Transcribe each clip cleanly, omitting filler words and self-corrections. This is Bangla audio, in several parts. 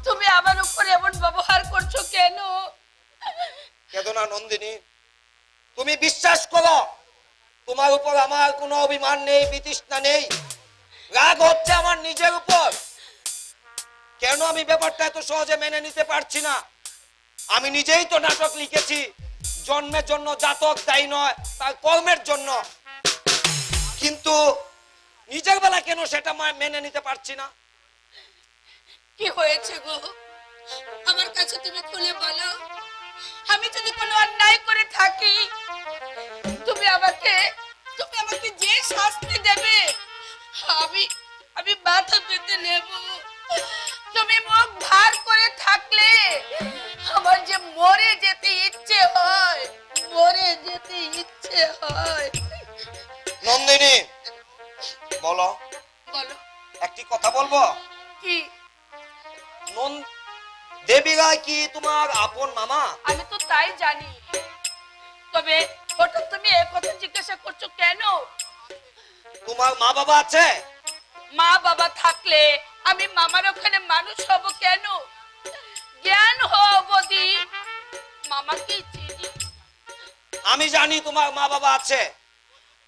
তুমি আমার উপর এমন ব্যবহার করছো কেন? কেন না নন্দিনী, তুমি বিশ্বাস করো তোমার উপর আমার কোনো অভিমান নেই, বিতৃষ্ণা নেই, রাগ হচ্ছে আমার নিজের উপর। কেন আমি ব্যাপারটা এত সহজে মেনে নিতে পারছি না? আমি নিজেই তো নাটক লিখেছি, জন্মের জন্য জাতক দায়ী নয়, তার কর্মের জন্য। কিন্তু নিজের বেলা কেন সেটা মেনে নিতে পারছি না? কি হয়েছে গো, আমার কাছে তুমি খুলে বলো। আমি যদি কোনো অন্যায় করে থাকি, তুমি আমাকে যে শাস্তি দেবে আমি আমি মাথা পেতে নেব। তুমি মুখ ভার করে থাকলে আমার যে মরে যেতে ইচ্ছে হয়, মরে যেতে ইচ্ছে হয়। নন্দিনী বলো, বলো একটি কথা বলবো। কি? দেবী রায় কি তোমার আপন মামা? আমি তো তাই জানি, তবে হঠাৎ তুমি এই কথা জিজ্ঞাসা করছো কেন? তোমার মা বাবা আছে? মা বাবা থাকলে আমি মামার ওখানে মানুষ হব কেন? জ্ঞান অবধি মামাকে চিনি। আমি জানি তোমার মা বাবা আছে।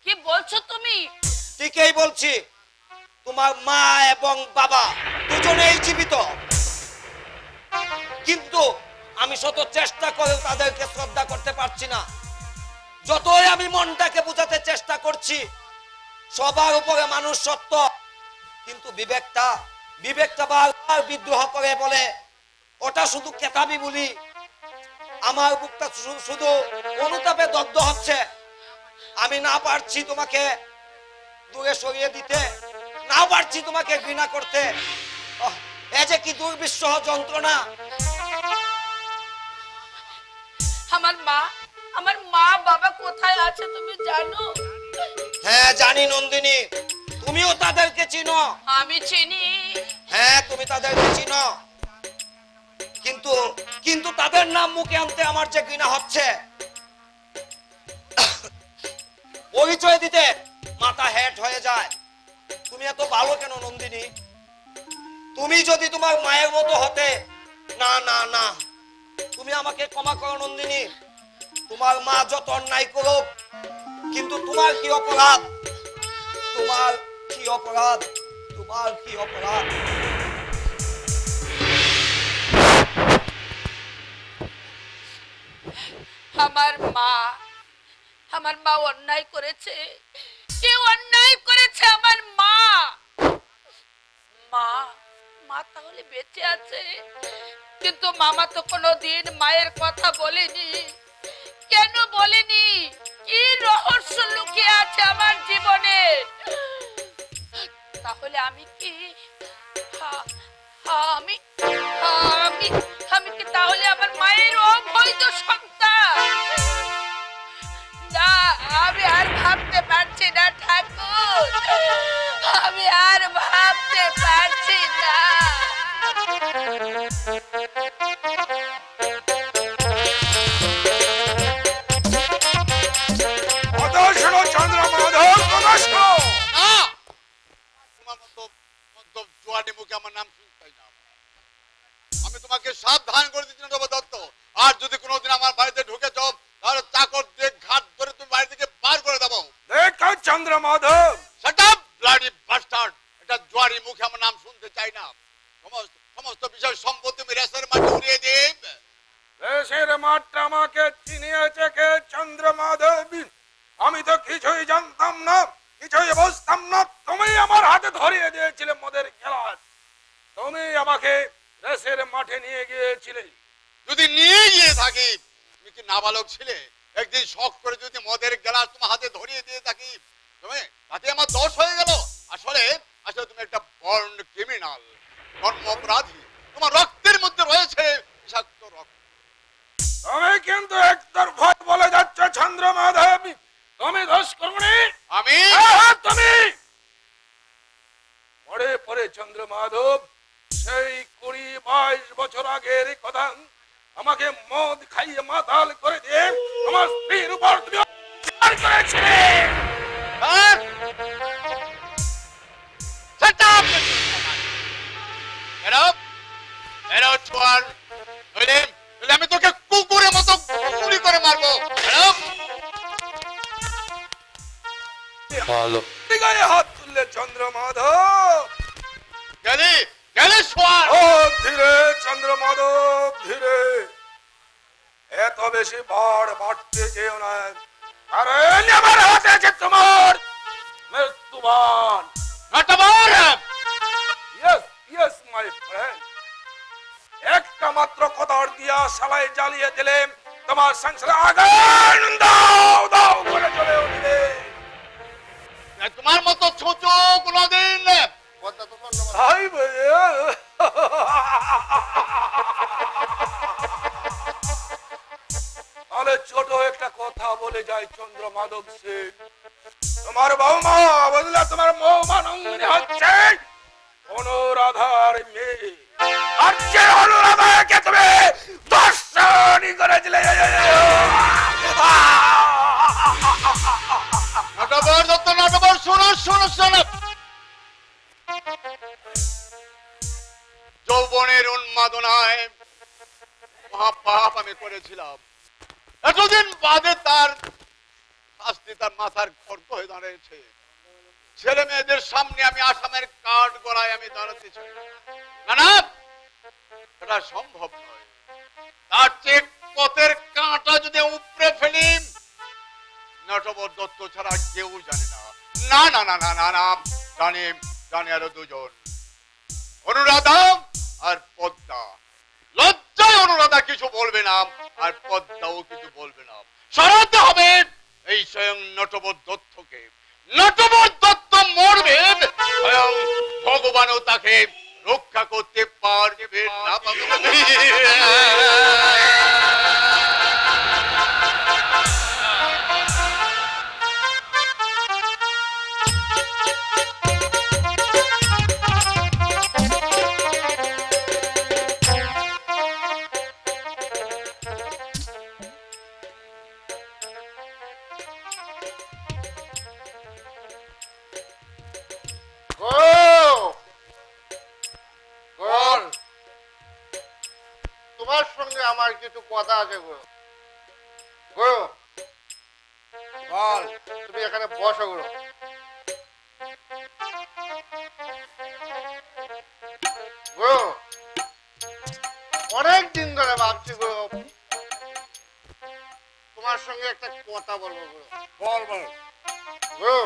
কি বলছো তুমি? ঠিকই বলছি, তোমার মা এবং বাবা দুজনেই জীবিত। কিন্তু আমি শত চেষ্টা করেও তাদেরকে শ্রদ্ধা করতে পারছি না। যতই আমি মনটাকে বোঝাতে চেষ্টা করছি সবার উপরে মানুষ সত্য, কিন্তু বিবেকটা বারবার বিদ্রোহ করে, বলে ওটা শুধু কেতাবি বলি। আমার বুকটা শুধু অনুতাপে দগ্ধ হচ্ছে। আমি না পারছি তোমাকে দূরে সরিয়ে দিতে, না পারছি তোমাকে ঘৃণা করতে। এ যে কি দুর্বিষহ যন্ত্রণা। আমার মা বাবা কোথায় আছে তুমি জানো? হ্যাঁ জানি নন্দিনী, তুমিও তাদেরকে চিনো। আমি চিনি। হ্যাঁ তুমি তাদেরকে চিনো, কিন্তু কিন্তু তাদের নাম মুখে আনতে আমার যে ঘৃণা হচ্ছে। পরিচয় দিতে মাথা হেট হয়ে যায়। তুমি এত ভালো কেন নন্দিনী? তুমি যদি তোমার মায়ের মতো হতে, না না না, তুমি আমাকে ক্ষমা করো নন্দিনী। তোমার মা যত অন্যায় করুক, কিন্তু তোমার কি অপরাধ? তোমার কি অপরাধ? তোমার কি অপরাধ? আমার মা অন্যায় করেছে। কে অন্যায় করেছে? আমার মা। মা মা তাহলে বেঁচে আছে, কিন্তু মামা তো কোনোদিন মায়ের কথা বলেনি। কেন বলেনি? কি রহস্য লুকিয়ে আছে আমার জীবনে? তাহলে আমি কি আমি আমি আমি কি তাহলে আমার মায়ের অবৈধ সন্তান? না, আমি আর ভাবতে পারছি না ঠাকুর, আমি আর ভাবতে পারছি না। আমি তোমাকে সাবধান করে দিচ্ছি না দত্ত, আর যদি কোনোদিন আমার বাড়িতে ঢুকে যাও তাহলে চাকর দিয়ে ঘাট ধরে তুমি বাড়ি থেকে বার করে দেবো। Chandra Madhab, shut up bloody bastard! এটা জোয়ারি মুখে আমার নাম শুনতে চাই না। সমস্ত বিষয় সম্পত্তি আমি রেসের মাঠে উড়িয়ে দেব। দেশের মাঠটা আমাকে চিনিয়েছে কে? চন্দ্র মাধব, আমি তো কিছুই জানতাম না, কিছুই বুঝতাম না। তুমি আমার হাতে ধরিয়ে দিয়েছিলে মদের গেলাস। তুমি আমাকে রেসের মাঠে নিয়ে গিয়েছিলে। যদি নিয়ে গিয়ে থাকি, তুমি কি নাবালক ছিলে? একদিন শখ করে যদি মদের গ্লাস তোমার হাতে ধরিয়ে দিয়ে থাকি, তুমি তাতে আমার দোষ হয়ে গেল। আসলে আসলে তুমি একটা বর্ন ক্রিমিনাল, জন্ম অপরাধী। তোমার রক্তের মধ্যে রয়েছে বিষাক্ত রক্ত। তুমি কিন্তু একতরফা বলে যাচ্ছ চন্দ্র মাধব। তুমি দোষ করনি। আমি তুমি পরে পরে চন্দ্র মাধব, সেই 20-22 বছর আগের কথা। আমাকে মদ খাইয়ে মাতাল করে দিয়ে আমার স্ত্রীর উপর তুমি করেছিলে? হ্যাঁ? Shut up! এরা এরা ছোয়ার নইলে নইলে আমি তোকে কুকুরের মতো গুলি করে মারবো। এরা ভালো গায়ে হাত তুললে চন্দ্রমাধব। গেলি গেলি ছোয়ার। ও ধীরে চন্দ্রমাধব, ধীরে। এত বেশি বাড়তে যেও না, কারণ আমার হাতে আছে তোমার মৃত্যুবান। Natwar yes yes my friend, একটা মাত্র কথা দিয়া সবাই জ্বালিয়ে দিলে তোমার সংসারে আগুন দাও দাও করে চলে উঠবে। তোমার মতো ছোট কোনদিন তাই বলে তাহলে ছোট একটা কথা বলে যাই চন্দ্রমাধব সেন, তোমার বৌমা বললা তোমার বৌমা নন্দিনী হচ্ছে অনুরাধার মেয়ে, আর যে অনুরাধাকে তুমি দর্শনই করেছিলে। নটবর দত্ত, নটবর শোনো শোনো শোনো। যৌবনের উন্মাদনায় মহাপাপ আমি করেছিলাম। এতদিন বাদে তার শাস্তি তার মাথার খড়গ হয়ে দাঁড়িয়েছে। ছেলে মেয়েদের সামনে আমি আসামের কাঠ গড়ায় আমি দাঁড়াতেছি। না না, এটা সম্ভব নয়। তার চেয়ে পথের কাঁটা যদি উপড়ে ফেলি, নটবর দত্ত ছাড়া কেউ জানে না। না না না না না না, জানি জানি আরো দুজন, অনুরাধা আর পদ্মা। লজ্জায় অনুরাধা কিছু বলবে না, আর পদ্মাও কিছু বলবে না। সরাতে হবে এই স্বয়ং নটবর দত্তকে। নটবর দত্ত মরবে, স্বয়ং ভগবানও তাকে রক্ষা করতে পারবে না। তোমার সঙ্গে আমার কিছু কথা আছে গো। গো বল, তুমি এখানে বসো গো। গো অনেক দিন ধরে ভাবছি গো, তোমার সঙ্গে একটা কথা বলবো গো। বল বল গো,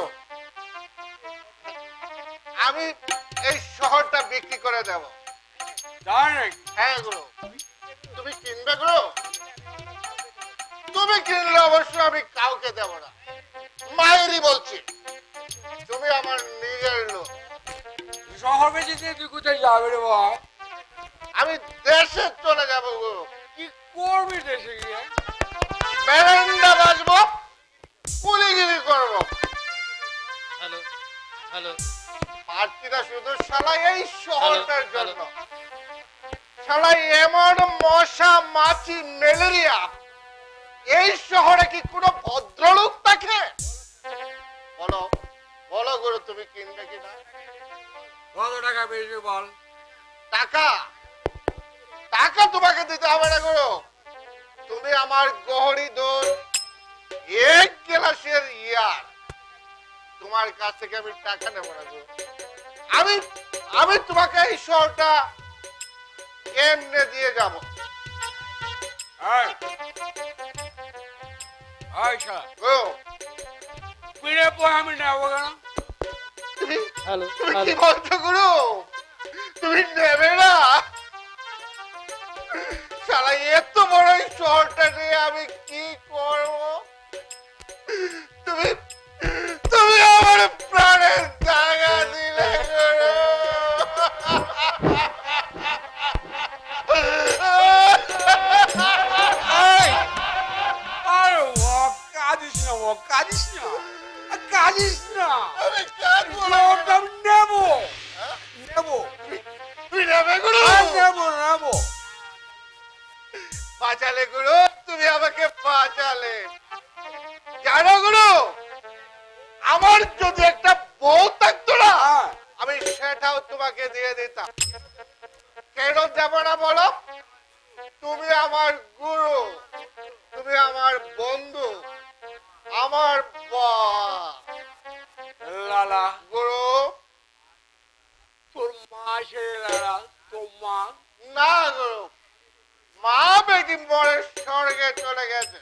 আমি এই শহরটা বিক্রি করে দেব। হ্যাঁ গো, তুমি কিনবে গো? তুমি কিনলে অবশ্য আমি কাউকে দেব না, মায়েরই বলছি। তুমি আমার নিজের লোক। শহর বেশি তুই কোথায় যাবে রে ভাই? আমি দেশে চলে যাব গো। কি করবি দেশে গিয়ে? বেরেন্ডা বাজবো, কুলিগিরি করবো। হ্যালো হ্যালো পার্টিটা শুধু শালা এই শহরটার জন্য। শালা এমন মশা মাছি ম্যালেরিয়া, এই শহরে কি কোনো ভদ্রলোক থাকে? বলো বলো গুরু, তুমি কিনবে কিনা? কত টাকা পেয়েছে বল? টাকা টাকা তোমাকে দিতে হবে না গুরু। তুমি আমার গহরি দুধ এক গ্লাসের ইয়ার, তোমার কাছ থেকে আমি টাকা নেব না গুরু। আমি আমি তোমাকে এই শহরটা এমনি দিয়ে যাব। আচ্ছা গুরু পিড়ে পয় আমি নেবো কেন? তুমি হ্যালো তুমি কি বলছো গুরু? তুমি নেবে না? শালা এত বড় এই শহরটা নিয়ে আমি কি করব? তুমি তুমি আমার প্রাণের জায়গা দিলে গুরু। আরে ও কাঁদিস না, ও কাঁদিস না, কাঁদিস না। আমি কাজ বলবো। লোকটা আমি নেবো নেবো তুমি নেবে গুরু? নেবো নেবো। বাঁচালে গুরু, তুমি আমাকে বাঁচালে। কেন গুরু? আমার যদি একটা বউ থাকতো না, আমি সেটাও তোমাকে দিয়ে দিতাম। কেন যাব না বলো? তুমি আমার গুরু, তুমি আমার বন্ধু, আমার লালা গুরু। তোর মা সে লালা, তোর মা না গুরু, মা বেটি মরে স্বর্গে চলে গেছে।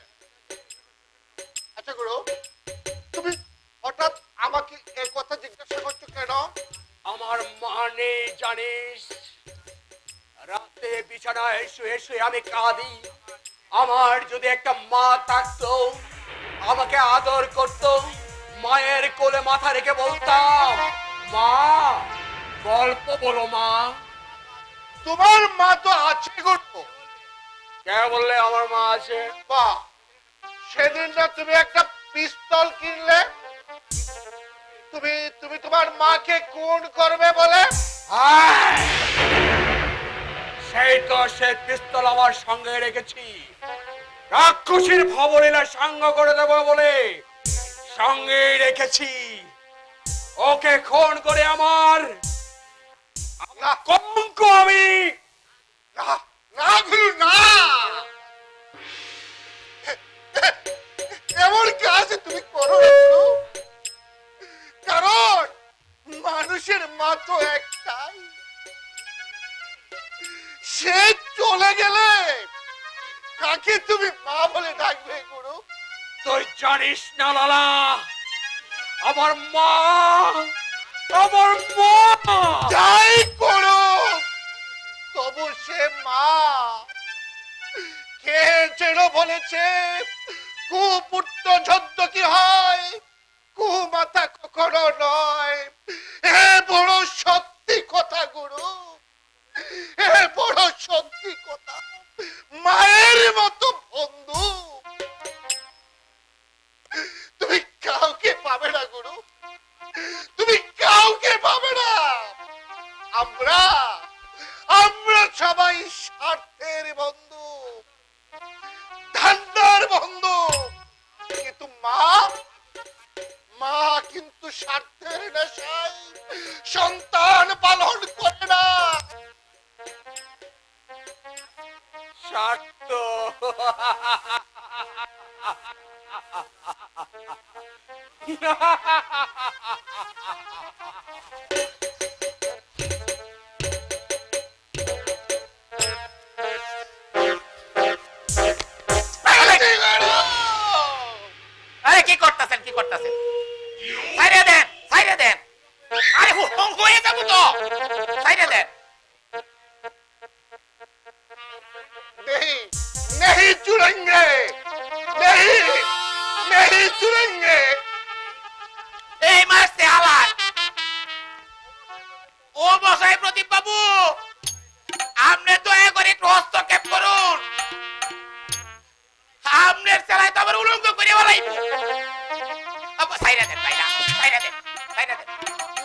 আচ্ছা গুরু, তুমি হঠাৎ আমাকে এই কথা জিজ্ঞাসা করছো কেন? আমার মা নেই জানিস? রাতে বিছানায় শুয়ে শুয়ে আমি কাঁদি। আমার যদি একটা মা থাকতো, আমাকে আদর করতো, মায়ের কোলে মাথা রেখে বলতাম, মা গল্প বলো মা। তোমার মা তো আছে গুরু। কে বললে আমার মা আছে? বাহ, সেদিন না তুমি একটা পিস্তল কিনলে, তুমি তুমি তোমার মাকে খুন করবে বলে? আয়! সেই তো সে পিস্তল আমার সঙ্গে রেখেছি, রাক্ষসীর ভবলীলা সাঙ্গ করে দেবো বলে সঙ্গে রেখেছি। ওকে খুন করে আমার না কলঙ্ক আমি। না না গুরু, না, এমন কাজ তুমি করো না গুরু। কারণ মানুষের মা তো একটাই, সে চলে গেলে কাকে তুমি মা বলে ডাকবে গুরু? তুই জানিস না লালা, আমার মা, আমার মা যাই করো তবু সে মা। কে যেন বলেছে, কুপুত্র ঝদ্দ কি হয়, কুমাতা কখনো নয়। এ বড় সত্যি কথা গুরু, এ বড় সত্যি কথা। মায়ের মতো বন্ধু তুমি কাউকে পাবে না গুরু, তুমি কাউকে পাবে না। আমরা আমরা সবাই স্বার্থের বন্ধু, ধান্দার বন্ধু, কিন্তু মা, মা কিন্তু স্বার্থের নেশায় সন্তান পালন করে না। স্বার্থ আরে কি করতেছেন, কি করতেছেন? সাইরে দেন, সাইরে দেন। আরে হয়ে যাবো তো, সাইরে দেন। नहीं नहीं छुड़ेंगे, नहीं नहीं छुड़ेंगे। এই মারছে আলার। ও মশাই প্রদীপ বাবু, আপনি দয়া করে একটু হস্তক্ষেপ করুন। আপনার চালায় তো আবার উলঙ্গ করে বলাইব। সাইরে দেন ভাইরা, সাইরে দেন, সাইরে দেন,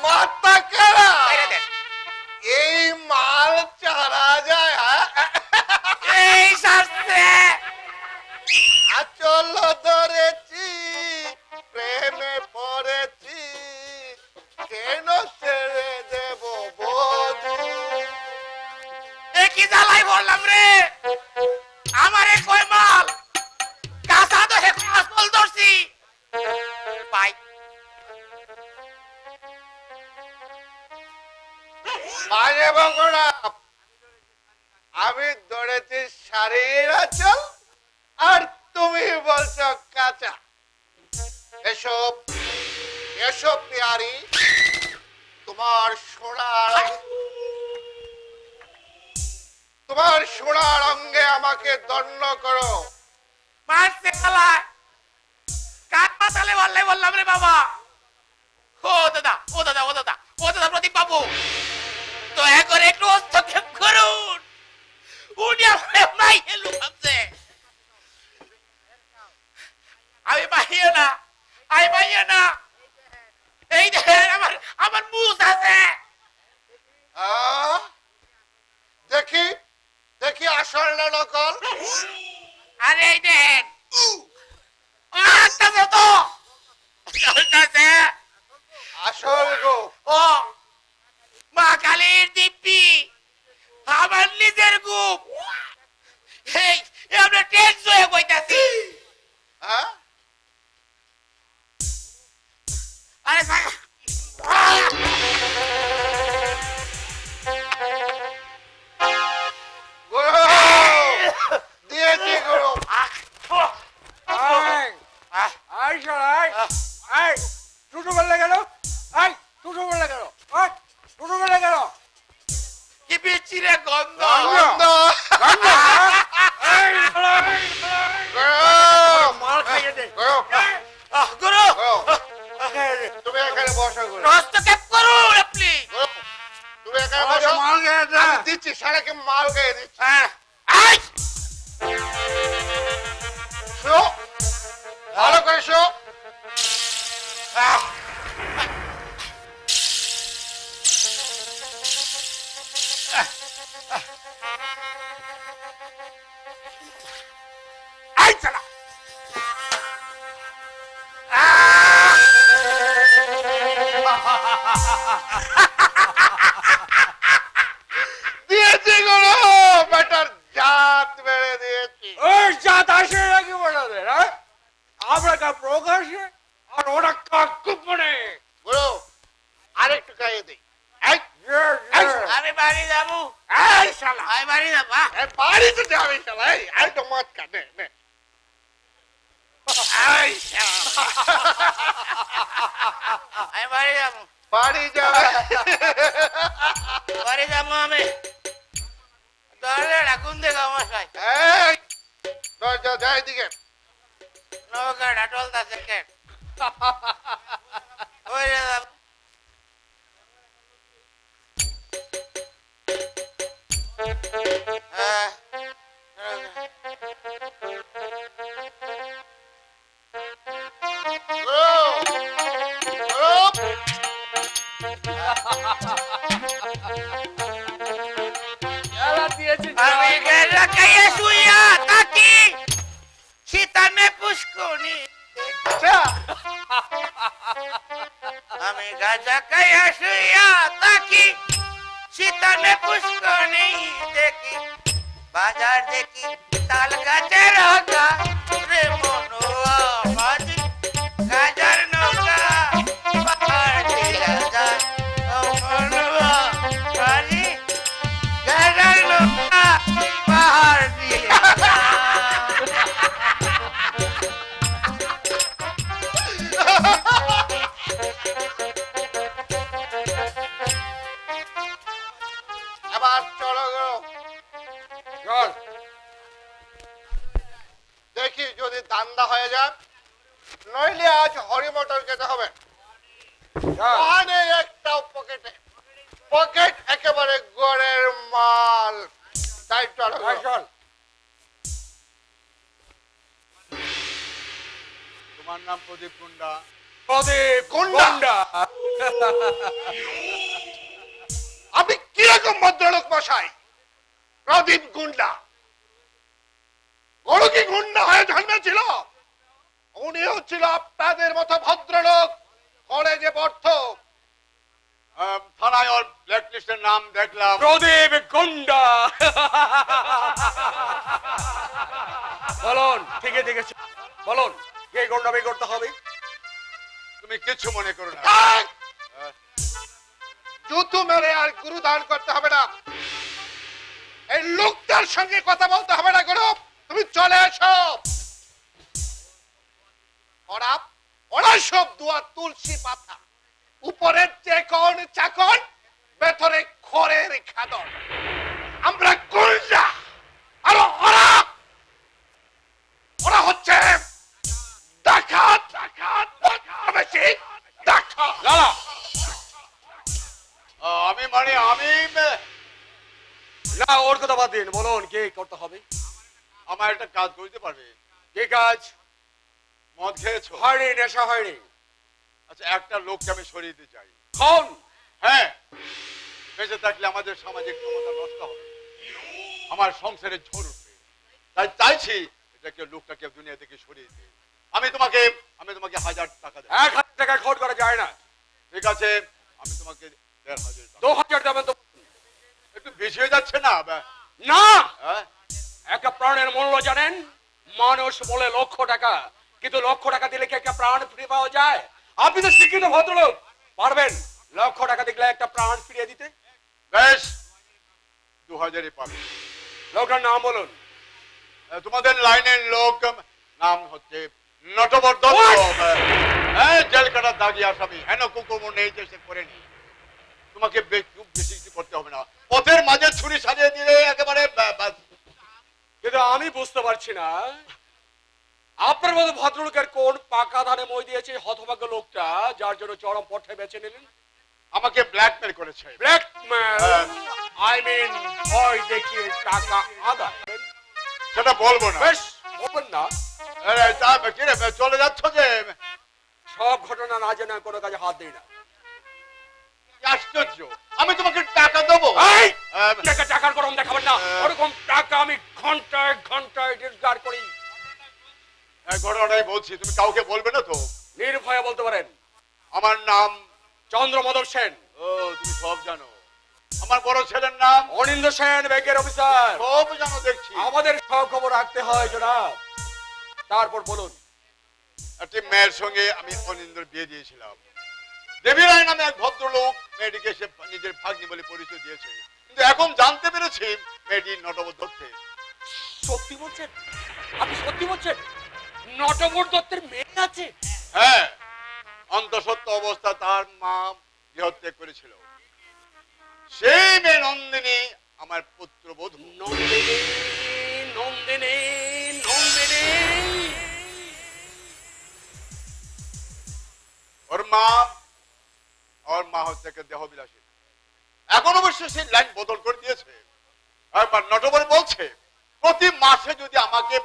माता करा সাইরে দেন। এই মাল চারা যায়, এই শাস্ত্রে আচল ধরেছি, প্রেমে পড়েছি, কেন ছেড়ে দেব বধু? কি জ্বালাই বললাম রে, আমারে কয় মাল কাঁচা তো হে আসল ধরছি ভাই। মাঝে বকরা, আমি ধরেছি শাড়ির আঁচল আর তুমি বলছো কাঁচা। এসব এসব পেয়ারি, তোমার সোনার অঙ্গে আমাকে দণ্ড করো। মারছে খালায় কাক পাতালে বললাম রে বাবা। ও দাদা, ও দাদা, ও দাদা, ও দাদা প্রদীপ বাবু, দয়া করে একটু হস্তক্ষেপ করুন। উনি আমার মাই হেলু ভাবছে। আমি পাইয়ে না, আমি পাইয়ে না। এই দেখেন আমার আমার মুখ আছে। আহ, দেখি দেখি আসল না নকল। আরে এই দেখেন, আসতেছে তো চলতেছে। আসল গো ও মা কালীর দিব্যি আমার নিজের গুপ এই আমরা টেন্স হয়ে বইতাছি। হ্যাঁ আরে গুরু দিয়েছি গুরু আই শালাই আই টুটু বললে গেল আই টুটু বললে গেল আই টুটু বললে গেল কি বিচিরে গন্ধ। গন্ধ। এই শালাই গুরু মার খাইয়ে দে গুরু গুরু গুরু তুমি এখানে বসো গুরু হস্তক্ষেপ করুন আপনি। গুরু তুমি এখানে বসো মার খাইয়ে দে আমি দিচ্ছি সারাকে মাল খেয়ে দিচ্ছি আই শো ভালো করে শো আই চালা দিয়েছি গুরু বেটার জাত বেড়ে দিয়েছি ওই জাত আসে নাকি বলাদের হ্যাঁ আমরা কা প্রকাশে আর ওরা কা গোপনে গুরু আরেকটু খাইয়ে দিই এই আমি বাড়ি যাবো। এই শালা আমি বাড়ি যাবো এই বাড়িতে যাবি শালা এই আরেকটু মদ খা নে নে এই শালা। আমি বাড়ি যাবো বাড়ি যাবে বাড়ি যাবো আমি তাহলে রাখুন দেখো আমার সাই এই দরজা যাই দিকে নৌকা ডাটল দা সেকেন্ড ওই রে যাবো। এলা দিয়েছি আমি গেলা কাইয়া শুইয়া তাকি শীতানে পুষ্কনি আমি গাজা কাইয়া শুইয়া তাকি শীতানে পুষ্কনি দেখি বাজার দেখি তাল গাছের হকা রে মনোয়া বাজি গাজার নৌকা পাহাড় দিয়া যায় ও মনোয়া বাজি গাজার নৌকা পাহাড় দিয়া আবার চলো গো চল দেখি যদি দান্দা হয়ে যায় নইলে আজ হরিমটর যেতে হবে চল ওখানে একটাও পকেটে পকেট একেবারে গড়ের মাল তাই চলো গো। আই চল তোমার নাম প্রদীপ কুন্ডা প্রদীপ গুন্ডা। গুন্ডা আমি কিরকম ভদ্রলোক মশাই প্রদীপ গুন্ডা গরু কি গুন্ডা হয়ে জন্মেছিল উনিও ছিল আপনাদের মতো ভদ্রলোক কলেজে পড়তো থানায় ওর ব্ল্যাক লিস্টের নাম দেখলাম প্রদীপ গুন্ডা বলুন ঠিকই দেখেছ বলুন কে গুন্ডামি করতে হবে তুমি কিছু মনে করো না থাক! জুতু মেরে আর গুরু দান করতে হবে না এই লোকটার সঙ্গে কথা বলতে হবে না গুরু তুমি চলে এসো ওরা ওরা সব দুয়া তুলসী পাতা উপরের চেকন চাকন ভেতরে খড়ের খাদর আমরা গুন্ডা আর ওরা ওরা হচ্ছে ডাকাত ডাকাত ডাকাত বেশি ডাকাত লালা আমি না ওর কথা বাদ দিন বলুন কে করতে হবে আমার একটা কাজ করতে পারবে কে কাজ মদ খেয়েছো হয়নি নেশা হয়নি আচ্ছা একটা লোককে আমি সরিয়ে দিতে চাই কোন হ্যাঁ বেঁচে থাকলে আমাদের সামাজিক ক্ষমতা নষ্ট হবে আমার সংসারে ঝড় উঠবে তাই চাইছি এটাকে লোকটাকে দুনিয়া থেকে সরিয়ে দিই আমি তোমাকে 1000 টাকা দেব। 1000 টাকা খরচ করা যায় না। ঠিক আছে, আমি তোমাকে 1500 টাকা। 2000 দেবেন তো? একটু বেশি হয়ে যাচ্ছে না? না, হ্যাঁ? একটা প্রাণের মূল্য জানেন? মানুষ বলে লক্ষ টাকা, কিন্তু লক্ষ টাকা দিলে কি একটা প্রাণ ফিরে পাওয়া যায়? আপনি তো শিক্ষিত ভদ্রলোক, পারবেন লক্ষ টাকা দিলে একটা প্রাণ ফিরিয়ে দিতে? বেশ, 2000-ই পাবে। লোকটার নাম বলুন। তোমাদের লাইনের লোক, নাম হচ্ছে নটবর দত্ত। হ্যাঁ, জেল কাটার দাগি আসামি, হেন কুকুর নেই যে সে করেনি। তোমাকে খুব বেশি কিছু করতে হবে না, পথের মাঝে ছুরি সাজিয়ে দিলে একেবারে কিন্তু আমি বুঝতে পারছি না আপনার মতো ভদ্রলোকের কোন পাকা ধানে মই দিয়েছে হতভাগ্য লোকটা, যার জন্য চরম পথে বেছে নিলেন। আমাকে ব্ল্যাকমেল করেছে। ব্ল্যাকমেল? আই মিন ভয় দেখিয়ে টাকা আদায়। সেটা বলবো না। বেশ, বলবেন না। চলে যাচ্ছ যে? সব ঘটনা না জেনে কোনো কাজে হাত দিই না। আশ্চর্য, আমি তোমাকে টাকা দেবো? এই, টাকার গরম দেখাবেন না। ওরকম টাকা আমি ঘন্টায় ঘন্টায় রোজগার করি। ঘটনাটাই বলছি, তুমি কাউকে বলবে না তো? নির্ভয়ে বলতে পারেন। আমার নাম চন্দ্রমাধব সেন। ও, তুমি সব জানো। আমার বড় ছেলের নাম অনিন্দ সেন, ব্যাংকের অফিসার। সব জানো দেখছি। আমাদের সব খবর রাখতে হয় জনাব। তারপর বলুন। একটি মেয়ের সঙ্গে আমি অনিন্দর বিয়ে দিয়েছিলাম। দেবী রায় নামে এক ভদ্রলোক মেয়েটিকে সে নিজের ভাগ্নি বলে পরিচয় দিয়েছে, কিন্তু এখন জানতে পেরেছি মেয়েটি নটবর দত্তের। সত্যি বলছেন? আপনি সত্যি বলছেন নটবর দত্তের মেয়ে আছে? হ্যাঁ, অন্তঃসত্ত্বা অবস্থা তার মা গৃহত্যাগ করেছিল। সেই মেয়ে নন্দিনী আমার পুত্রবধূ। নন্দিনী, নন্দিনী, নন্দিনী। ওর মা হচ্ছে একটা দেহবিলাসী। এখন অবশ্য সেই লাইন বদল করে দিয়েছে। একবার নটবর বলছে প্রতি মাসে যদি আমাকে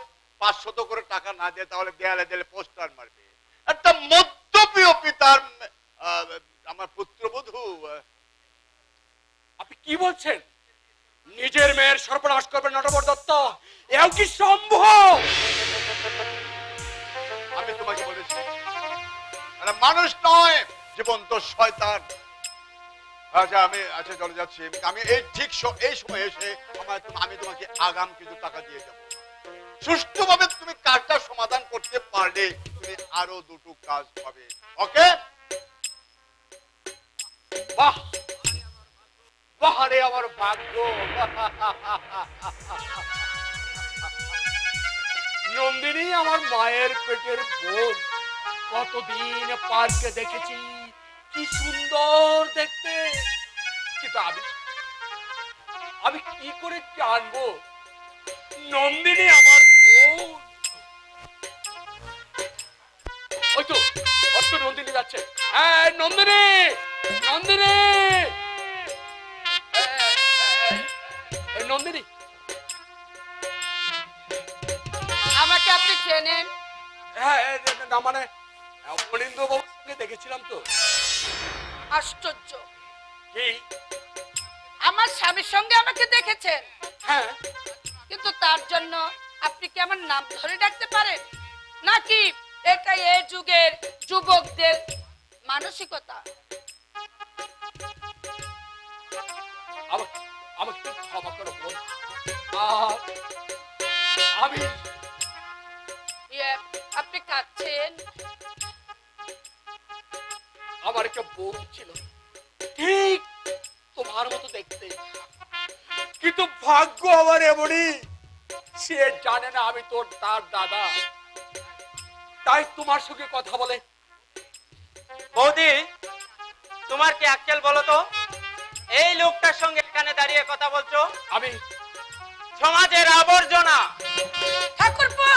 500 করে টাকা না দেয় তাহলে দেয়ালে দেয়ালে পোস্টার মারবে। একটা মধ্যপ্রিয় পিতার আমার পুত্রবধূ। আপনি কি বলছেন? নিজের মেয়ের সর্বনাশ করবেন নটবর দত্ত? এও কি সম্ভব? আমি তোমাকে বলেছি একটা মানুষ নয়, জীবন্ত শয়তান। আচ্ছা চলে যাচ্ছি। আমি এই সময় এসে আমি তোমাকে আগাম কিছু টাকা দিয়ে দেবো। সুষ্ঠুভাবে তুমি কাজটা সমাধান করতে পারলে তুমি আরো দুটো কাজ পাবে। ওকে? বাহ বাহ, রে আমার ভাগ্য। নন্দিনী আমার মায়ের পেটের বোন। কতদিন পার্কে দেখেছি, কি সুন্দর দেখতে, কিন্তু আমি কি করে জানবো নন্দিনী আমার বোন? ওই তো নন্দিনী যাচ্ছে। হ্যাঁ, নন্দিনী, নন্দিনী, নন্দিনী। আমাকে আপনি চেনেন? হ্যাঁ, না মানে অনিন্দ বাবুর সঙ্গে দেখেছিলাম তো। আশ্চর্য, কি? আমার স্বামীর সঙ্গে আমাকে দেখেছেন, হ্যাঁ। কিন্তু তার জন্য আপনি কি আমার নাম ধরে ডাকতে পারেন নাকি? এটাই এই যুগের যুবকদের মানসিকতা। আমাকে ক্ষমা করো বোন। আমি আপনি কাঁদছেন? আমার একটা বোন ছিল ঠিক তোমার মতো দেখতে, কিন্তু ভাগ্য আমার এমনই, সে জানে না আমি তার দাদা, তাই তোমার সঙ্গে কথা বলে। বৌদি, তোমার কি আক্কেল বলো তো? এই লোকটার সঙ্গে এখানে দাঁড়িয়ে কথা বলছো? আমি সমাজের আবর্জনা। ঠাকুরপো,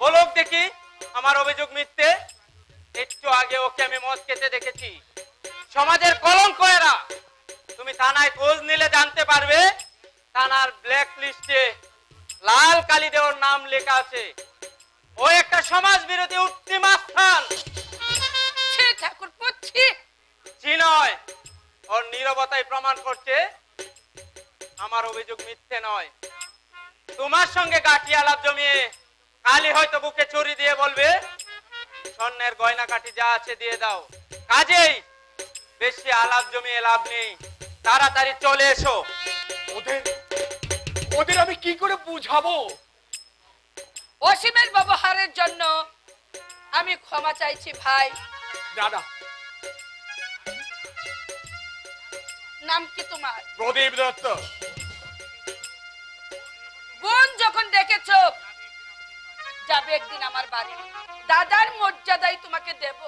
বলুক দেখি আমার অভিযোগ মিথ্যে। একটু আগে ওকে আমি মদ খেতে দেখেছি। সমাজের কলঙ্ক এরা। তুমি থানায় খোঁজ নিলে জানতে পারবে থানার ব্ল্যাক লিস্টে লাল কালি দেওয়ার নাম লেখা আছে। ও একটা সমাজ বিরোধী উত্তিমাস্থান। ছি ঠাকুরপো, ছি। ছি নয়, ওর নীরবতাই প্রমাণ করছে আমার অভিযোগ মিথ্যে নয়। তোমার সঙ্গে গাঠি আলাপ জমিয়ে কালই হয়তো বুকে ছুরি দিয়ে বলবে স্বর্ণের গয়না কাটি যা আছে দিয়ে দাও। কাজেই বেশি আলাপ জমিয়ে লাভ নেই, তাড়াতাড়ি চলে এসো। ওদের ওদের আমি কি করে বুঝাবো? অসীমের ব্যবহারের জন্য আমি ক্ষমা চাইছি ভাই। দাদা, নাম কি তোমার? প্রদীপ দত্ত। বোন যখন ডেকেছো যাবে একদিন আমার বাড়ি, দাদার মর্যাদাই তোমাকে দেব।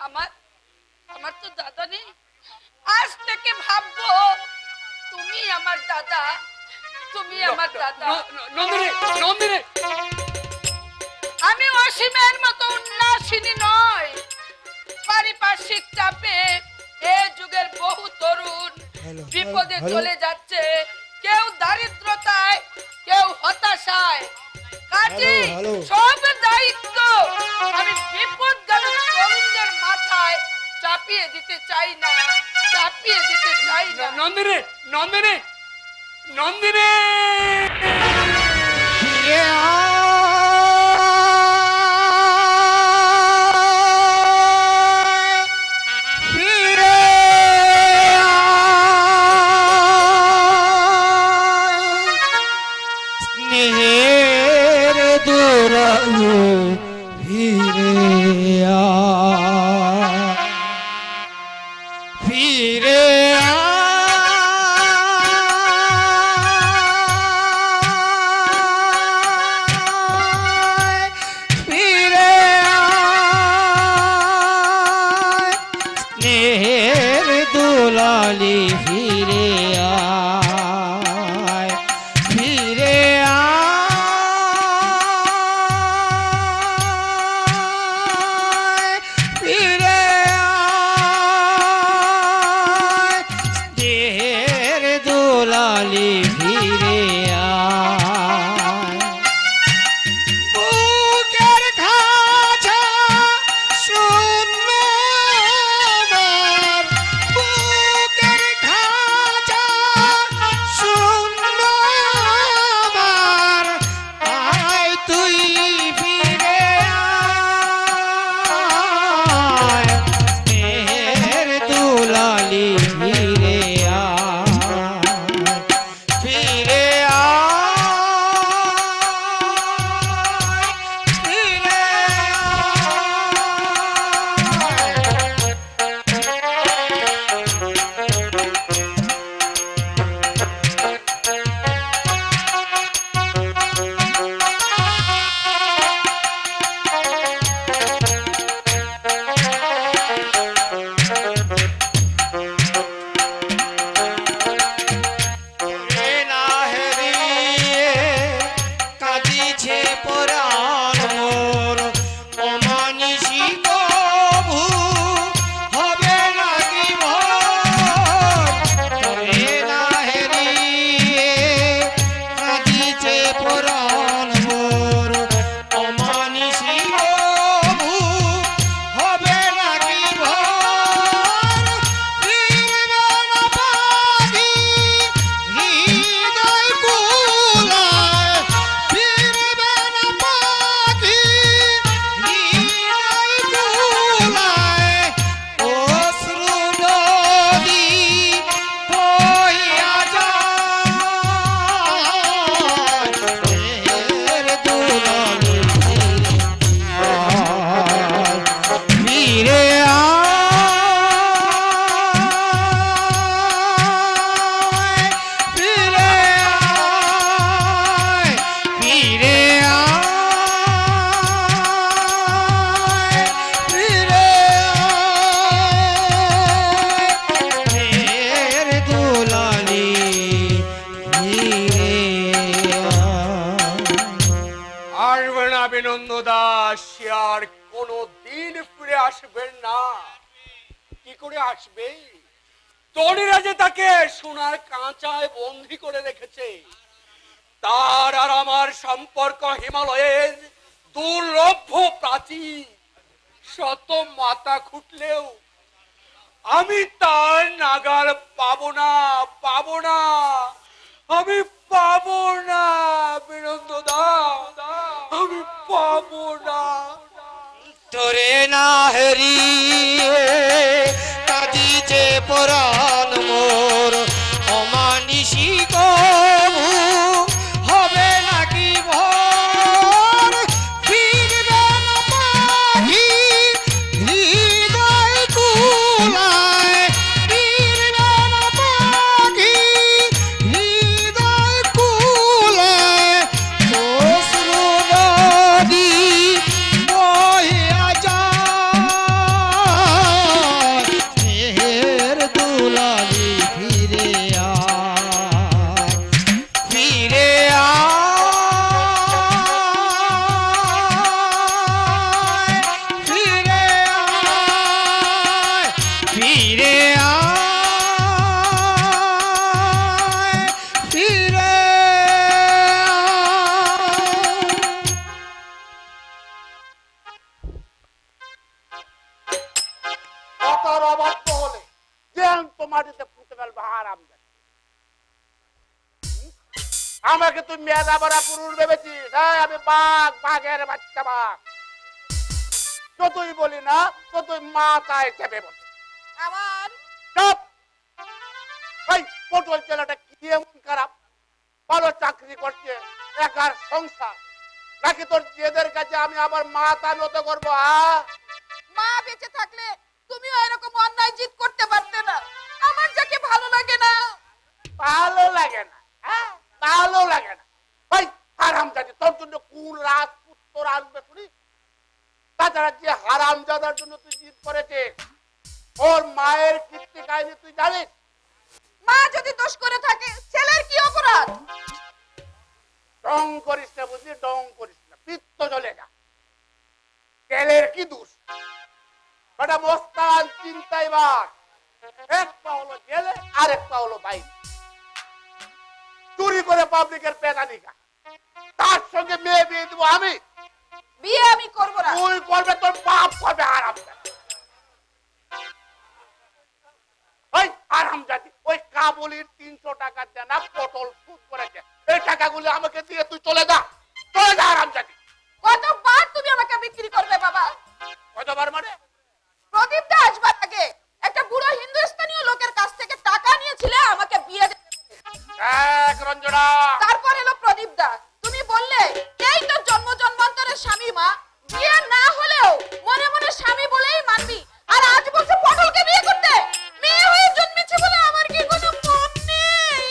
আমার আমার তো দাদা নেই, আজ থেকে ভাববো তুমি আমার দাদা, তুমি আমার দাদা। নন্দিনী, নন্দিনী, আমি অসীমের মতো উন্নাসিনী নয়। পারিপার্শ্বিক চাপে এ যুগের বহু তরুণ বিপদে চলে যাচ্ছে, কেউ দারিদ্রতায়, কেউ হতাশায়। কাজে সব দায়িত্ব আমি বিপদগামী তরুণদের মাথায় চাপিয়ে দিতে চাই না, চাপিয়ে দিতে চাই না। নন্দিনী, নন্দিনী, নন্দিনী। স্নেহের দোরালো ফিরে ফিরে ফিরে স্নেহের দোলালি ফিরে ফিরে ফিরে স্নেহের দোলালি ফিরে বুকের খাঁচা শূন্য আমার, বুকের খাঁচা শূন্য আমার, আয় তুই ফিরে আয়, স্নেহের দুলালি ফিরে ফিরে ফিরে না হেরিয়ে কাঁদিছে পরাণ মোর, অমানিসি কভু হবে নাকি ভোর। তবে না হেরিয়ে কাঁদিছে পরাণ মোর, অমানিসি কভু হবে নাকি ভোর। ফিরবে না পাখি হৃদয় কুলায়, ফিরবে না পাখি হৃদয় কুলায়, অশ্রু নদী বহিয়া যায়, স্নেহের দুলালি ফিরে ফিরে ফিরে ফিরে ফের দুলালি ফিরে আসবে না বিনন্দ দাস, সে আর কোনদিন ফিরে আসবেন না। কি করে আসবে? তরুণীরা যে তাকে সোনার কাঁচায় বন্দি করে রেখেছে। তার আর আমার সম্পর্ক হিমালয়ের দুর্লভ প্রাচীর। শত মাথা খুঁটলেও আমি তার নাগাল পাবো না, পাবো না, আমি পাবো না বিনন্দ দা, আমি পাবো না। ধরে না হারিয়ে কাঁদিছে পরাণ মোর, অমানিসি কবু হবে নাকি ভোর, ফিরবে না পাখি হৃদয় কুলায়, ফিরবে না পাখি হৃদয় কুলায়, অশ্রু নদী বহিয়া যায়, স্নেহের দুলালি ফিরে আয়, ফিরে আয়, ফিরে আয়, ফিরে আয়, ফিরে কথার অবাধ্য হলে জ্যান্ত মাটিতে পুঁতে ফেলবে হারামজাদা। আমাকে তুই মেধা ভরা পুরুষ ভেবেছিস? হ্যাঁ, আমি বাঘ, বাঘের বাচ্চা বাঘ। যতই বলি না ততই মাথায় চেপে বসে। আমার চুপ! এই পটল ছেলেটা কি এমন খারাপ? ভালো চাকরি করছে, একার সংসার, নাকি তোর জেদের কাছে আমি আবার মাথা নত করবো? মা বেঁচে থাকলে তুমিও এরকম অন্যায় জিদ করতে পারতে না। আমার যাকে ভালো লাগে না। ভালো লাগে না? হ্যাঁ, ভালো লাগে না। ভাই হারামজাদি, তোর জন্য কোন রাজপুত্র আসবে শুনি? তাছাড়া যে হারামজাদার জন্য তুই জিদ করেছিস, ওর মায়ের কীর্তি কাহিনী তুই জানিস? মা যদি দোষ করে থাকে ছেলের কি অপরাধ? ডং করিস না, বুঝলি? ডং করিস না, পিত্ত চলে যা। ছেলের কি দোষ? বেটা মস্তান চিন্তাই বাস, এক পা হলো জেলে, আরেক পা হলো বাইরে, চুরি করে পাবলিকের পেটানিকা। তার সঙ্গে মেয়ে বিয়ে দেবো আমি? বিয়ে আমি করব না। তুই করবে, তোর বাপ করবে। হারামজাদি, ওই হারামজাদি, ওই কাবুলির 300 টাকা দেনা পটল সুদ করেছে, এই টাকাগুলো আমাকে দিয়ে তুই চলে যা, চলে যা হারামজাদি। কতবার তুমি আমাকে বিক্রি করবে বাবা? কতবার মানে? প্রদীপ দা আসবার আগে একটা বুড়ো হিন্দুস্তানীয় লোকের কাছ থেকে টাকা নিয়েছিলে আমাকে বিয়ে দিতে। এক রঞ্জনা, তারপর এলো প্রদীপ দা, তুমি বললে এই তো জন্ম জন্মান্তরের স্বামী মা, বিয়ে না হলেও মনে মনে স্বামী বলেই মানবি। আর আজ বলছে পটলকে বিয়ে করতে। মেয়ে হয়ে জন্মেছে বলে আমার কি কোনো মন নেই?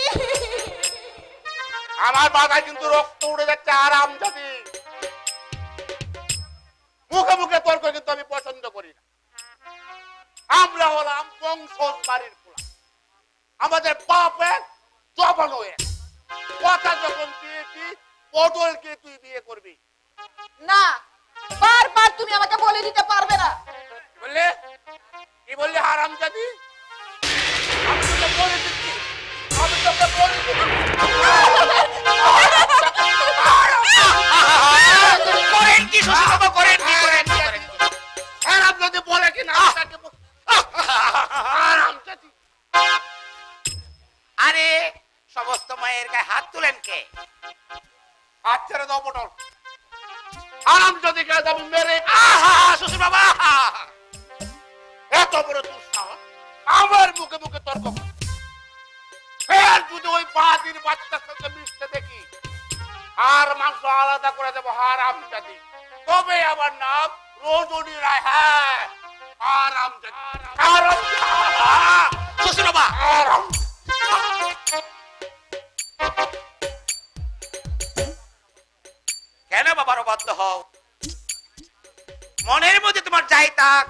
আমার মাথায় কিন্তু রক্ত উড়ে যাচ্ছে। হারামজাদি, মুখে মুখে তর্ক কিন্তু আমি পছন্দ করি না। আমরা হলাম বংশজ বাড়ির পোলা, আমাদের বাপ এক, জবানও এক। কথা যখন দিয়েছি পটলকে তুই বিয়ে করবি। না, বারবার তুমি আমাকে বলে দিতে পারবে না। কি বললে? কি বললি হারামজাদি? আমি তোকে বলে দিচ্ছি, আমি তোকে বলে দিচ্ছি। করেন কি শ্বশুর বাবা, করেন কি, করেন কি, করেন কি? হারামজাদি বলে কি না? হারামজাদি, আরে সমস্ত মায়ের গায়ে হাত তুলেন কে? হাত ছেড়ে দাও পটল। হারামজাদি কাজ আমি মেরে আহা শ্বশুর বাবা, এত বড় দুঃসাহস আমার মুখে মুখে তর্ক করে। ফের যদি ওই বাদির বাচ্চার সঙ্গে মিশতে দেখি, আর মাংস আলাদা করে দেবো। হারামজাদি, তবে আমার নাম রজনী রায়। হ্যাঁ, হারামজাদি, শ্বশুর বাবা। কেন বাবার অবাধ্য হও? মনের মধ্যে তোমার যাই থাক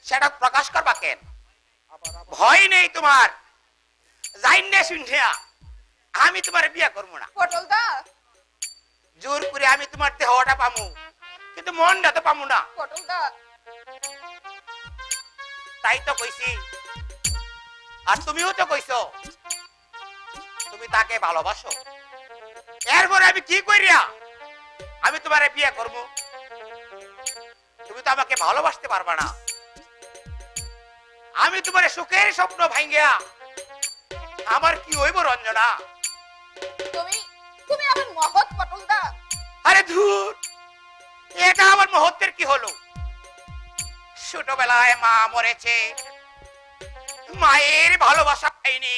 সেটা প্রকাশ করবা কেন? ভয় নেই তোমার? যাইনে শুনিয়া আমি তোমার বিয়ে করবো না। পটল দা, জোর করে আমি তোমার দেহটা পামু, কিন্তু মনটা তো পামু না। পটল দা, তাই তো কইছি। আর তুমিও তো কইছো তুমি তাকে ভালোবাসো। এরপরে আমি কি কইরা আমি তোমারে বিয়ে করব? তুমি তো আমাকে ভালোবাসতে পারবা না। আমি তোমার সুখের স্বপ্ন ভাঙ্গিয়া আমার কি হইব রঞ্জনা? মহৎ পটলদা। আরে ধুর, এটা আবার মুহূর্তের কি হলো? ছোটবেলায় মা মরেছে, মায়ের ভালোবাসা পাইনি,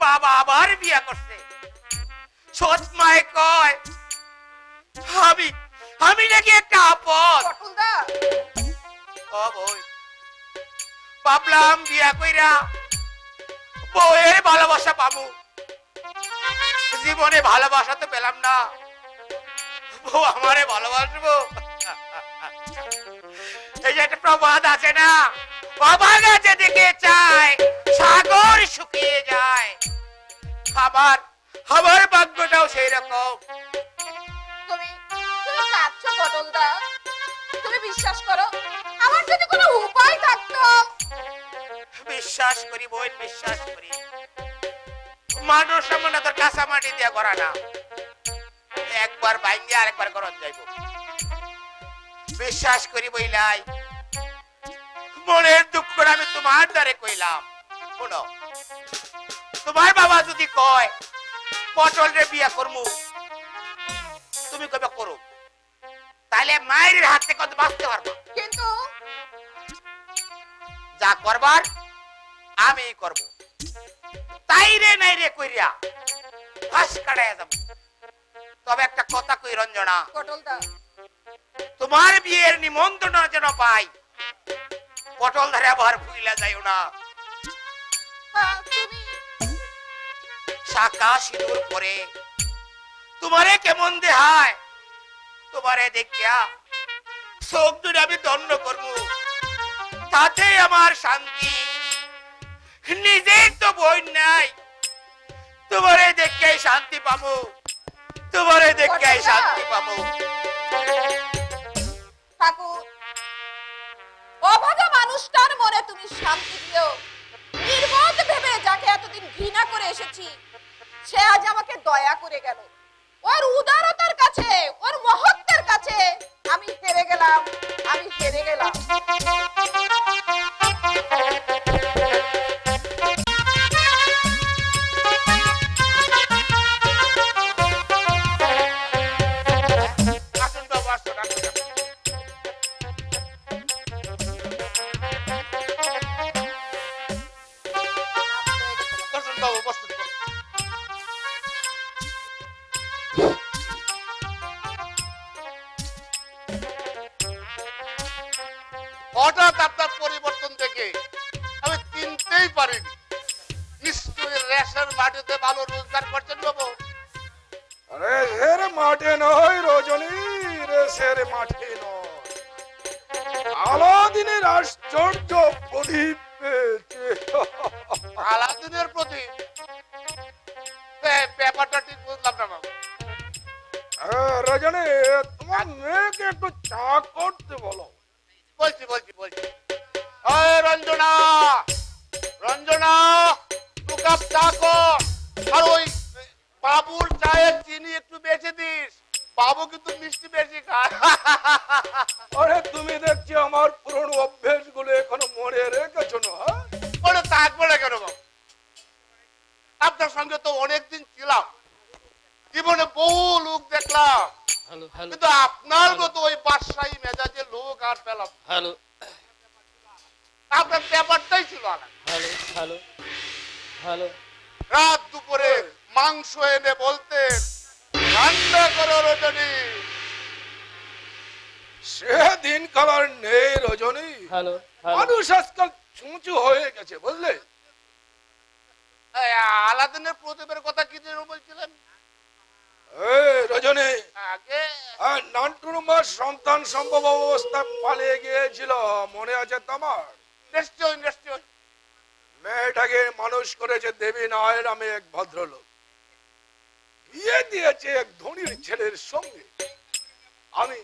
বাবা আবার বিয়া করছে। সৎ মায়ে কয় আমি আমি নাকি একটা আপদ। পটলদা, ও বই, ভাবলাম বিয়া কইরা বউয়ের ভালোবাসা পাবো, জীবনে ভালোবাসা তো পেলাম না, বউ আমারে ভালোবাসবো। এই যে একটা প্রবাদ আছে না, অভাগা যেদিকে চায় সাগর শুকিয়ে যায়। আবার আমার ভাগ্যটাও সেই রকম। তুমি তুমি কাঁদছো পটলদা। তুমি বিশ্বাস করো, আমার যদি কোনো উপায় থাকতো। বিশ্বাস করি বোন, বিশ্বাস করি। মানুষ সামনে তোর কাঁচা মাটি দিয়া করা না, একবার ভাঙ্গে আরেকবার করন যাইব। বিশ্বাস করি বইলাই, মনের দুঃখ আমি তোমার দ্বারে কইলাম। শোনো, তোমার বাবা যদি কয় পটল রে বিয়া করমু, তুমি কবে করো, তাহলে মায়ের হাত থেকে কত বাঁচতে পারবো। কিন্তু যা করবার আমি করব, তাই রে নাই রে কইরা ফাঁস কাটাইয়া যাব। তবে একটা কথা কই রঞ্জনা, পটলদা, তোমার বিয়ের নিমন্ত্রণ যেন পাই, পটল ধরে আবার ভুইলা যাইও না। তুমি শাখা সিঁদুর পরে তোমারে কেমন দেহায়, তোমারে দেখিয়া চোখ দুটো আমি দণ্ড করবো, তাতে আমার শান্তি। নিজের তো বই নাই, তোমারে দেখে শান্তি পাবো, তোমারে দেখে শান্তি পাবো। ঠাকুর, অভাগা মানুষটার মনে তুমি শান্তি দিও। নির্বোধ ভেবে যাকে এতদিন ঘৃণা করে এসেছি, সে আজ আমাকে দয়া করে গেল। ওর উদারতার কাছে, ওর মহত্বের কাছে আমি হেরে গেলাম, আমি হেরে গেলাম। আসুন বাবু, আসুন, আসুন, আসুন। বসুন বাবু, বসুন, বসুন। হঠাৎ আপনার পরিবর্তন দেখে আমি চিনতেই পারিনি। নিশ্চয়ই রেশন মাটিতে ভালো রোজগার করছেন বাবু। রেশের মাঠে নয় রজনী, রেশের মাঠে নয়, আলাদিনের আশ্চর্য প্রদীপ পেয়েছে। আলাদিনের প্রতি ব্যাপারটা ঠিক বুঝলাম না বাবু। রজনী, তোমার মেয়েকে একটু চা করতে বলো। বলছি বলছি বলছি। ওই রঞ্জনা, রঞ্জনা, দু কাপ চা কর। আর ওই বাবুর চায়ের চিনি একটু বেশি দিস, বাবু কিন্তু মিষ্টি বেশি খায়। আরে তুমি দেখছি আমার পুরনো অভ্যেস গুলো এখনো মনে রেখেছো না? বলে থাকবো না কেন বাবু? আপনার সঙ্গে তো অনেকদিন ছিলাম, জীবনে বহু লোক দেখলাম, হ্যালো হ্যালো কিন্তু আপনার মতো ওই বাদশাহী মেজাজের লোক আর পেলাম না। হ্যালো আপনার ব্যাপারটাই ছিল না। হ্যালো হ্যালো হ্যালো রাত দুপুরে মাংস এনে বলতেন রান্না করো রজনী। সে দিন কাল আর নেই রজনী। হ্যালো মানুষ আজকাল চুঁচু হয়ে গেছে, বুঝলে? এই আলাদিনের প্রদীপের কথা কি যেন বলছিলেন রজনী, আগে? নান্টুর মার সন্তান সম্ভব অবস্থা পালিয়ে গিয়েছিল, মনে আছে তোমার? নিশ্চয় নিশ্চয়। মেয়েটাকে মানুষ করেছে দেবী নায় নামে এক ভদ্রলোক, বিয়ে দিয়েছে এক ধনীর ছেলের সঙ্গে। আমি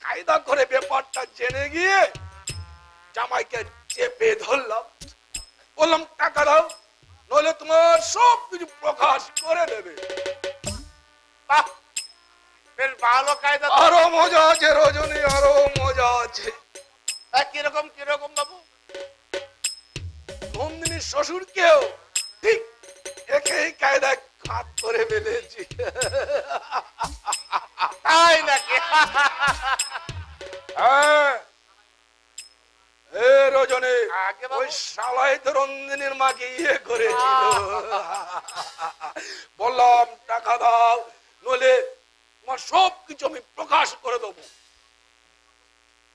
কায়দা করে ব্যাপারটা জেনে গিয়ে জামাইকে চেপে ধরলাম, বললাম টাকা দাও, নইলে তোমার সব কিছু প্রকাশ করে দেবে। বাহ, বেশ ভালো কায়দা তো। আরো মজা আছে রজনী, আরো মজা আছে। কিরকম কিরকম বাবু? নন্দিনীর শ্বশুরকেও ঠিক একই কায়দা হাত করে ফেলেছি। তাই নাকি? হ্যাঁ। এ রজনী, আগে বাবু। ওই শালাই তো রঞ্জিনীর মাকে ইয়ে করেছিল। বললাম টাকা দাও, নইলে তোমার সবকিছু আমি প্রকাশ করে দেবো।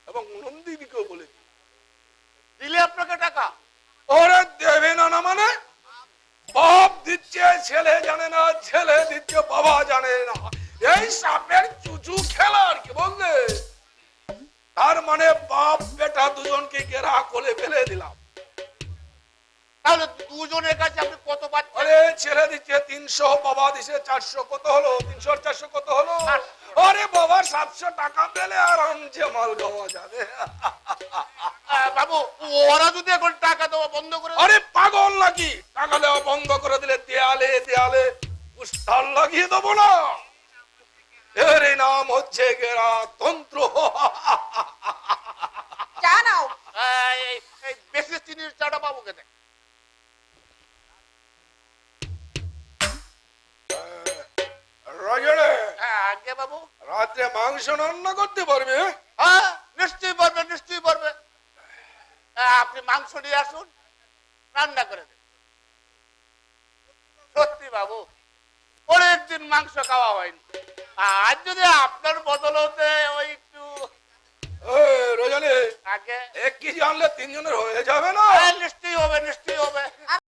এবং নন্দিনীকেও বলেছি। দিলে আপনাকে টাকা? ওরে দেবে না না মানে? বাপ দিচ্ছে ছেলে জানে না, ছেলে দিচ্ছে বাবা জানে না। এই সাপের চুচু খেলা আর কি বললে। তার মানে বাপ বেটা দুজনকে গেরা কোলে ফেলে দিলাম। তাহলে দুজনের কাছে আপনি কত পাচ্ছেন? আরে ছেলে দিচ্ছে 300, বাবা দিচ্ছে 400, কত হলো? 300 আর 400 কত হলো? আরে বাবা 700 টাকা পেলে আরামসে মাল খাওয়া যাবে। বাবু, ওরা যদি এখন টাকা দেওয়া বন্ধ করে দেয়? আরে পাগল নাকি? টাকা দেওয়া বন্ধ করে দিলে দেয়ালে দেয়ালে পুস্তার লাগিয়ে দেবো না? এর নাম হচ্ছে গেরা তন্ত্র। চা নাও। এই বেশি চিনির চাটা বাবুকে দেয়। রজনী, আগে বাবু। রাত্রে মাংস রান্না করতে পারবে? হ্যাঁ, নিশ্চয়ই পারবে, নিশ্চয়ই পারবে। আপনি মাংস নিয়ে আসুন, রান্না করে দেন। সত্যি বাবু, অনেকদিন মাংস খাওয়া হয়নি। আজ যদি আপনার বদলতে ওই একটু রজনী, আগে। 1 কেজি আনলে 3 জনের হয়ে যাবে না? নিশ্চয়ই হবে, নিশ্চয়ই হবে।